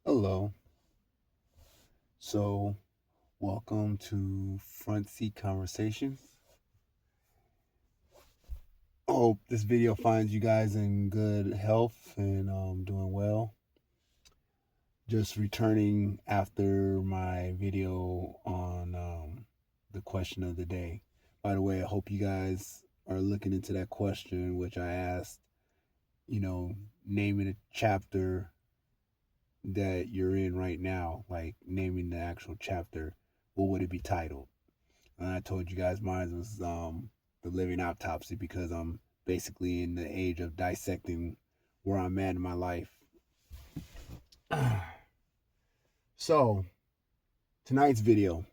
Hello. So, welcome to Front Seat Conversations. Hope this video finds you guys in good health and doing well. Just returning after my video on the question of the day. By the way, I hope you guys are looking into that question, which I asked, naming a chapter that you're in right now, like naming the actual chapter, what would it be titled? And I told you guys mine was the Living Autopsy because I'm basically in the age of dissecting where I'm at in my life. So tonight's video.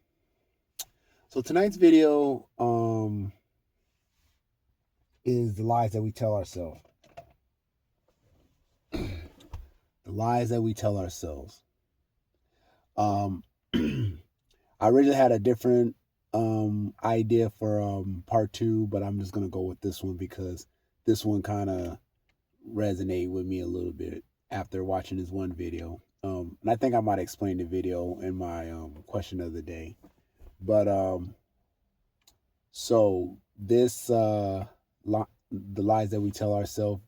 Tonight's video is the lies that we tell ourselves. The lies that we tell ourselves. I originally had a different idea for part 2, but I'm just gonna go with this one because this one kind of resonated with me a little bit after watching this one video. And I think I might explain the video in my question of the day. But so this the lies that we tell ourselves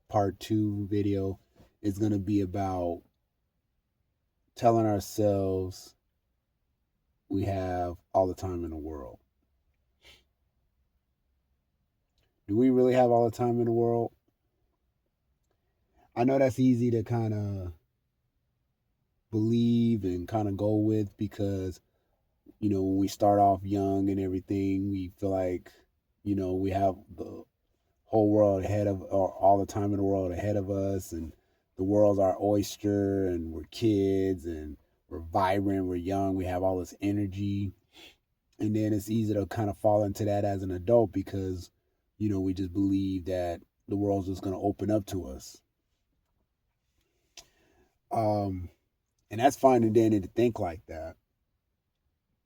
part 2 video is gonna be about telling ourselves we have all the time in the world. Do we really have all the time in the world? I know that's easy to kind of believe and kind of go with because, when we start off young and everything, we feel like, we have the whole world ahead of, or all the time in the world ahead of us, and the world's our oyster, and we're kids, and we're vibrant, we're young, we have all this energy. And then it's easy to kind of fall into that as an adult because, we just believe that the world's just going to open up to us. And that's fine and dandy to think like that.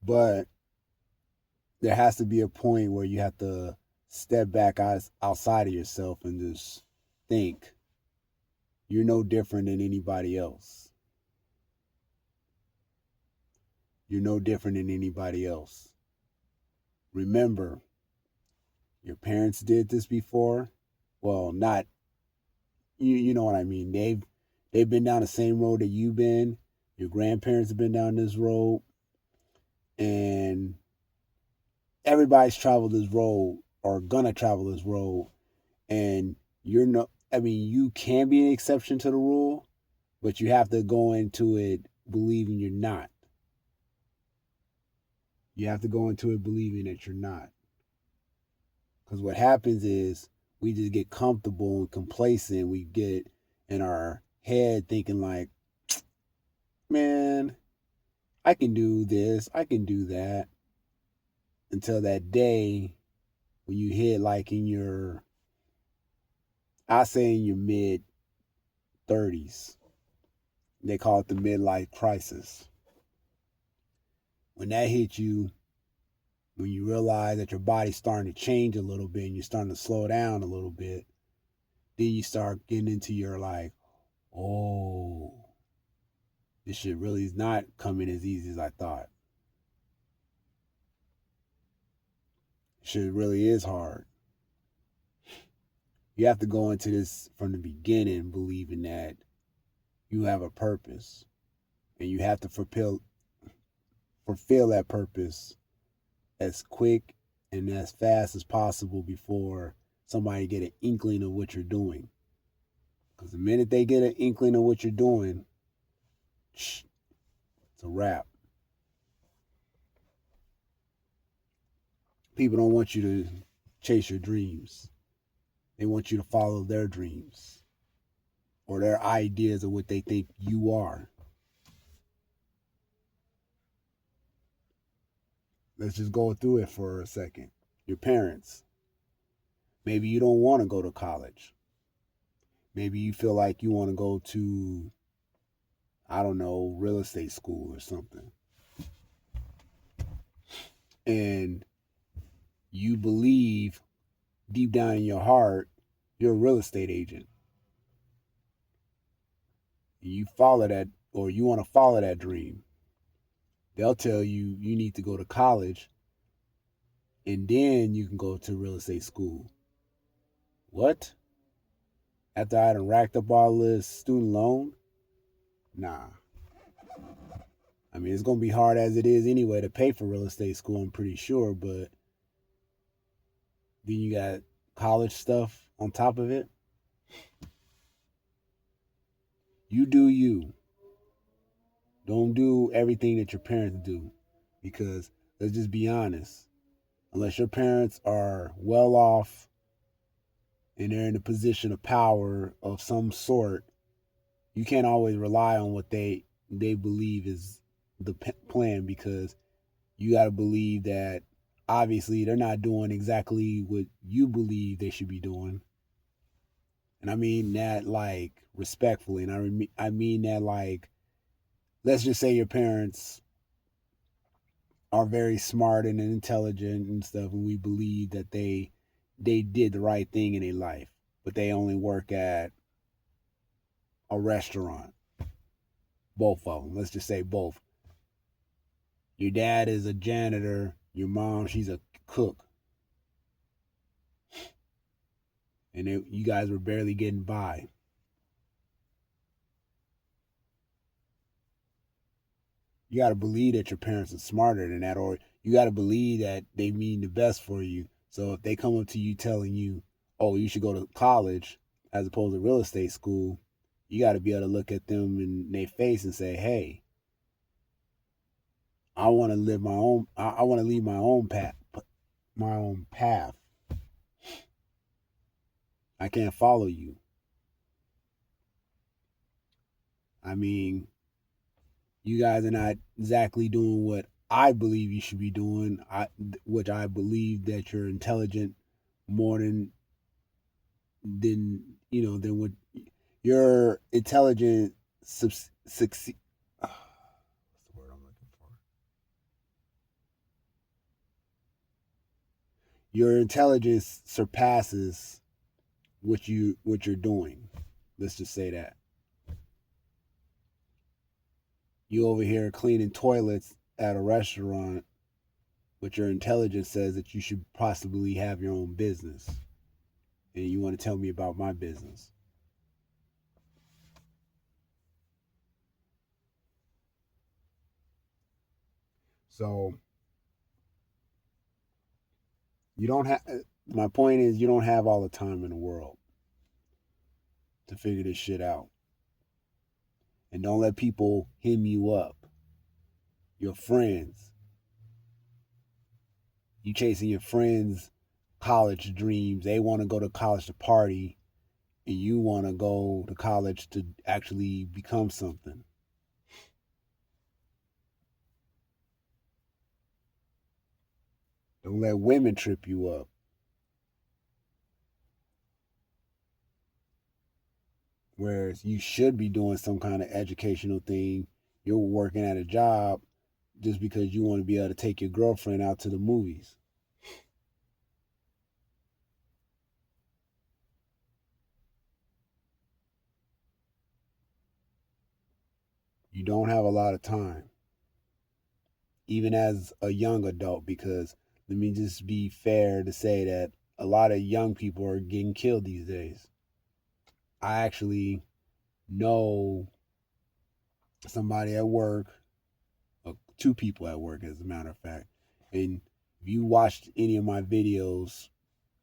But there has to be a point where you have to step back outside of yourself and just think you're no different than anybody else. You're no different than anybody else. Remember, your parents did this before. Well, not you know what I mean. They've been down the same road that you've been. Your grandparents have been down this road. And everybody's traveled this road or gonna travel this road. And you can be an exception to the rule, but you have to go into it believing you're not. You have to go into it believing that you're not. Because what happens is we just get comfortable and complacent. We get in our head thinking like, man, I can do this, I can do that. Until that day when you hit like in your, I say in your mid 30s. They call it the midlife crisis. When that hits you, when you realize that your body's starting to change a little bit and you're starting to slow down a little bit, then you start getting into your like, oh, this shit really is not coming as easy as I thought. Shit really is hard. You have to go into this from the beginning believing that you have a purpose and you have to fulfill that purpose as quick and as fast as possible before somebody get an inkling of what you're doing. Because the minute they get an inkling of what you're doing, it's a wrap. People don't want you to chase your dreams. They want you to follow their dreams or their ideas of what they think you are. Let's just go through it for a second. Your parents. Maybe you don't want to go to college. Maybe you feel like you want to go to, I don't know, real estate school or something. And you believe deep down in your heart you're a real estate agent. You follow that or you want to follow that dream, they'll tell you you need to go to college and then you can go to real estate school. What? After I had racked up all this student loan? Nah. I mean, it's going to be hard as it is anyway to pay for real estate school, I'm pretty sure, but then you got college stuff on top of it. You do you. Don't do everything that your parents do, because let's just be honest. Unless your parents are well off and they're in a position of power of some sort, you can't always rely on what they believe is the plan, because you got to believe that obviously they're not doing exactly what you believe they should be doing. And I mean that like respectfully, and I mean that like, let's just say your parents are very smart and intelligent and stuff, and we believe that they did the right thing in their life, but they only work at a restaurant. Both of them. Let's just say both. Your dad is a janitor. Your mom, she's a cook. And you guys were barely getting by. You got to believe that your parents are smarter than that, or you got to believe that they mean the best for you. So if they come up to you telling you, oh, you should go to college as opposed to real estate school, you got to be able to look at them in their face and say, hey, I want to live my own, I want to lead my own path, my own path. I can't follow you. I mean, you guys are not exactly doing what I believe you should be doing, which I believe that you're intelligent more than than what your intelligent succeed. What's the word I'm looking for? Your intelligence surpasses what you're doing. Let's just say that. You over here cleaning toilets at a restaurant, but your intelligence says that you should possibly have your own business. And you want to tell me about my business. So you don't have, my point is, you don't have all the time in the world to figure this shit out. And don't let people hem you up. Your friends. You chasing your friends' college dreams. They want to go to college to party, and you want to go to college to actually become something. Don't let women trip you up. Whereas you should be doing some kind of educational thing. You're working at a job just because you want to be able to take your girlfriend out to the movies. You don't have a lot of time, even as a young adult, because let me just be fair to say that a lot of young people are getting killed these days. I actually know somebody at work, two people at work, as a matter of fact. And if you watched any of my videos,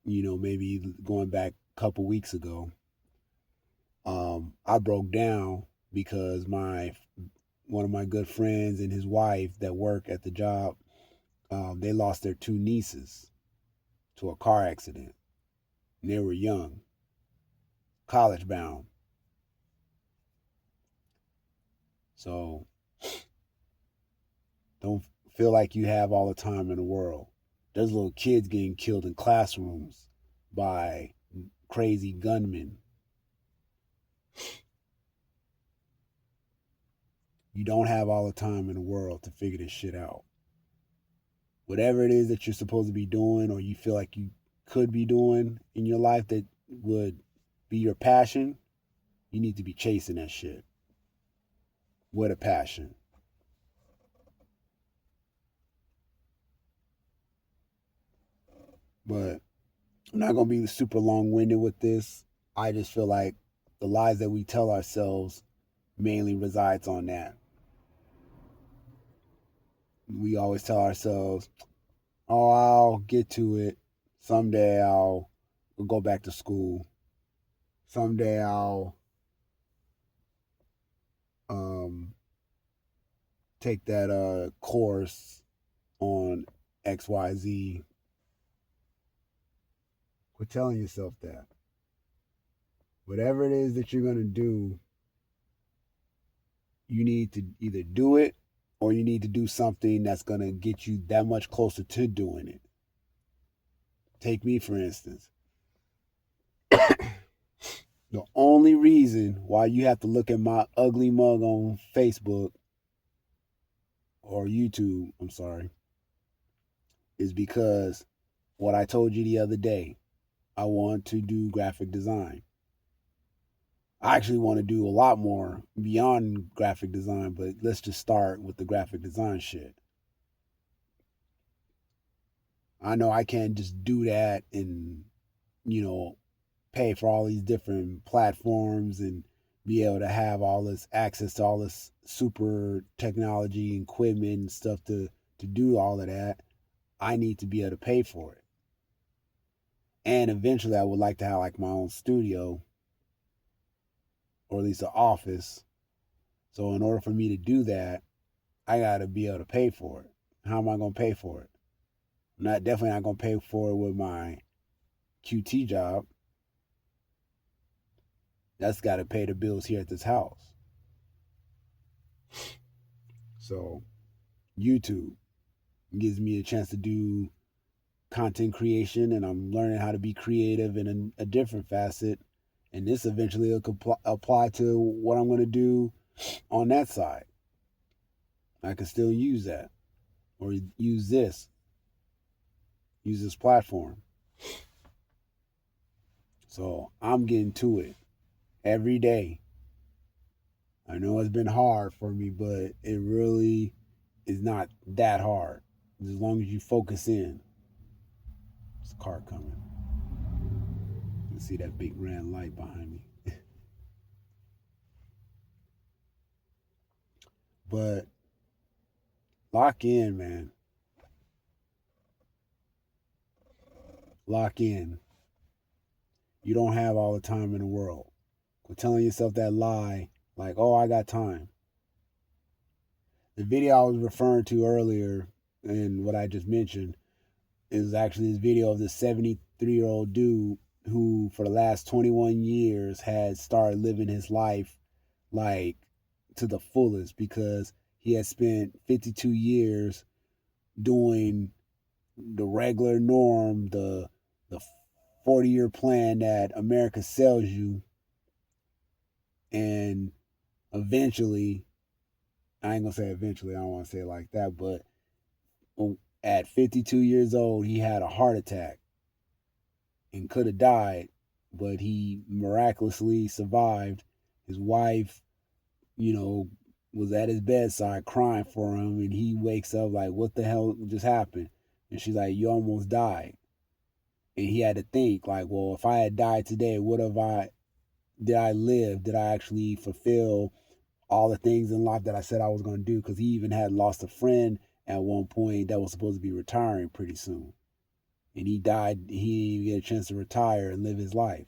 maybe going back a couple weeks ago, I broke down because one of my good friends and his wife that work at the job, they lost their two nieces to a car accident. And they were young, college bound. So don't feel like you have all the time in the world. There's little kids getting killed in classrooms by crazy gunmen. You don't have all the time in the world to figure this shit out. Whatever it is that you're supposed to be doing, or you feel like you could be doing in your life that would be your passion, you need to be chasing that shit. with a passion. But I'm not going to be super long winded with this. I just feel like the lies that we tell ourselves mainly resides on that. We always tell ourselves, oh, I'll get to it. Someday I'll go back to school. Someday I'll um, take that course on XYZ. Quit telling yourself that. Whatever it is that you're going to do, you need to either do it or you need to do something that's going to get you that much closer to doing it. Take me, for instance. The only reason why you have to look at my ugly mug on Facebook or YouTube, I'm sorry, is because what I told you the other day, I want to do graphic design. I actually want to do a lot more beyond graphic design, but let's just start with the graphic design shit. I know I can't just do that and, pay for all these different platforms and be able to have all this access to all this super technology and equipment and stuff to do all of that. I need to be able to pay for it. And eventually I would like to have like my own studio or at least an office. So in order for me to do that, I got to be able to pay for it. How am I going to pay for it? I'm definitely not going to pay for it with my QT job. That's got to pay the bills here at this house. So YouTube gives me a chance to do content creation, and I'm learning how to be creative in a different facet. And this eventually will apply to what I'm going to do on that side. I can still use that or use this platform. So I'm getting to it every day. I know it's been hard for me, but it really is not that hard as long as you focus in. There's a car coming. You can see that big red light behind me. But lock in, man. Lock in. You don't have all the time in the world. Quit telling yourself that lie like, oh, I got time. The video I was referring to earlier and what I just mentioned is actually this video of this 73-year-old dude who, for the last 21 years, has started living his life like to the fullest because he has spent 52 years doing the regular norm, the 40-year plan that America sells you, and eventually, I ain't gonna say eventually, I don't want to say it like that, but at 52 years old, he had a heart attack and could have died, but he miraculously survived. His wife, was at his bedside crying for him, and he wakes up like, what the hell just happened? And she's like, you almost died. And he had to think like, well, if I had died today, did I live? Did I actually fulfill all the things in life that I said I was going to do? Because he even had lost a friend at one point that was supposed to be retiring pretty soon. And he died. He didn't even get a chance to retire and live his life.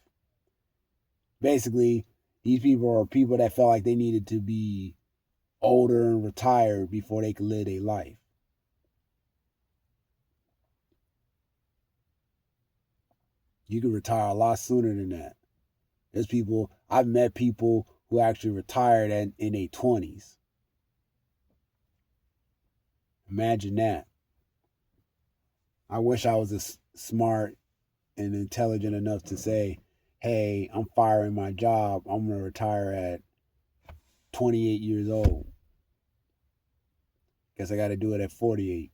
Basically, these people are people that felt like they needed to be older and retired before they could live their life. You can retire a lot sooner than that. I've met people who actually retired in their 20s. Imagine that. I wish I was as smart and intelligent enough to say, hey, I'm firing my job. I'm going to retire at 28 years old. Guess I got to do it at 48.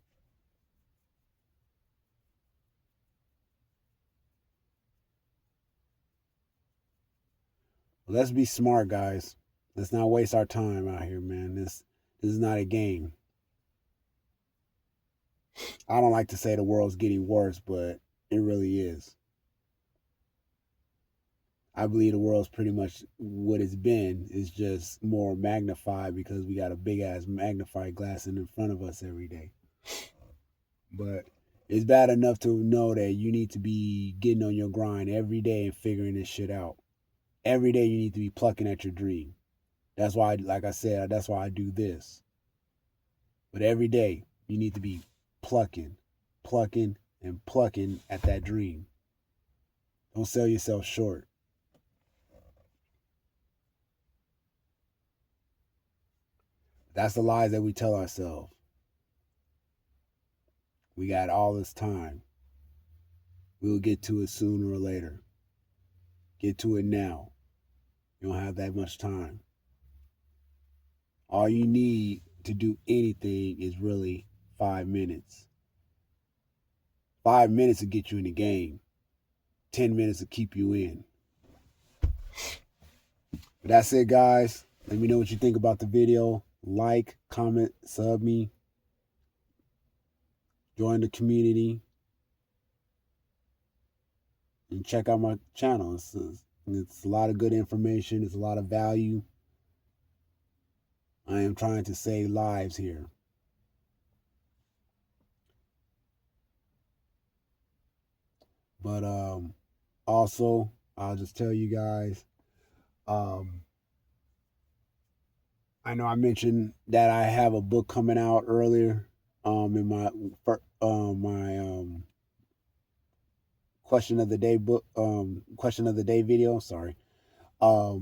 Let's be smart, guys. Let's not waste our time out here, man. This is not a game. I don't like to say the world's getting worse, but it really is. I believe the world's pretty much what it's been. It's just more magnified because we got a big ass magnifying glass in front of us every day. But it's bad enough to know that you need to be getting on your grind every day and figuring this shit out. Every day you need to be plucking at your dream. That's why, like I said, that's why I do this. But every day you need to be plucking, plucking, and plucking at that dream. Don't sell yourself short. That's the lies that we tell ourselves. We got all this time. We'll get to it sooner or later. Get to it now. You don't have that much time. All you need to do anything is really 5 minutes. 5 minutes to get you in the game. 10 minutes to keep you in. But that's it, guys. Let me know what you think about the video. Like, comment, sub me. Join the community. And check out my channel. It's a lot of good information. It's a lot of value. I am trying to save lives here. But also, I'll just tell you guys, I know I mentioned that I have a book coming out earlier in my question of the day book question of the day video. Sorry. I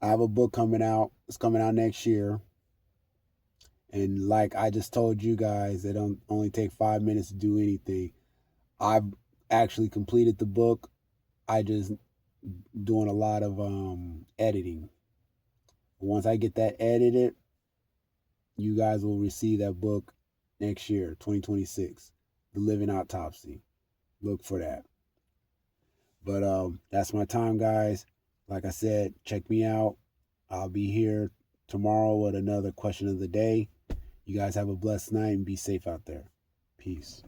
have a book coming out. It's coming out next year. And like I just told you guys, it don't only take 5 minutes to do anything. I've actually completed the book. I just doing a lot of editing. Once I get that edited, you guys will receive that book next year, 2026, The Living Autopsy. Look for that. But that's my time, guys. Like I said, check me out. I'll be here tomorrow with another question of the day. You guys have a blessed night and be safe out there. Peace.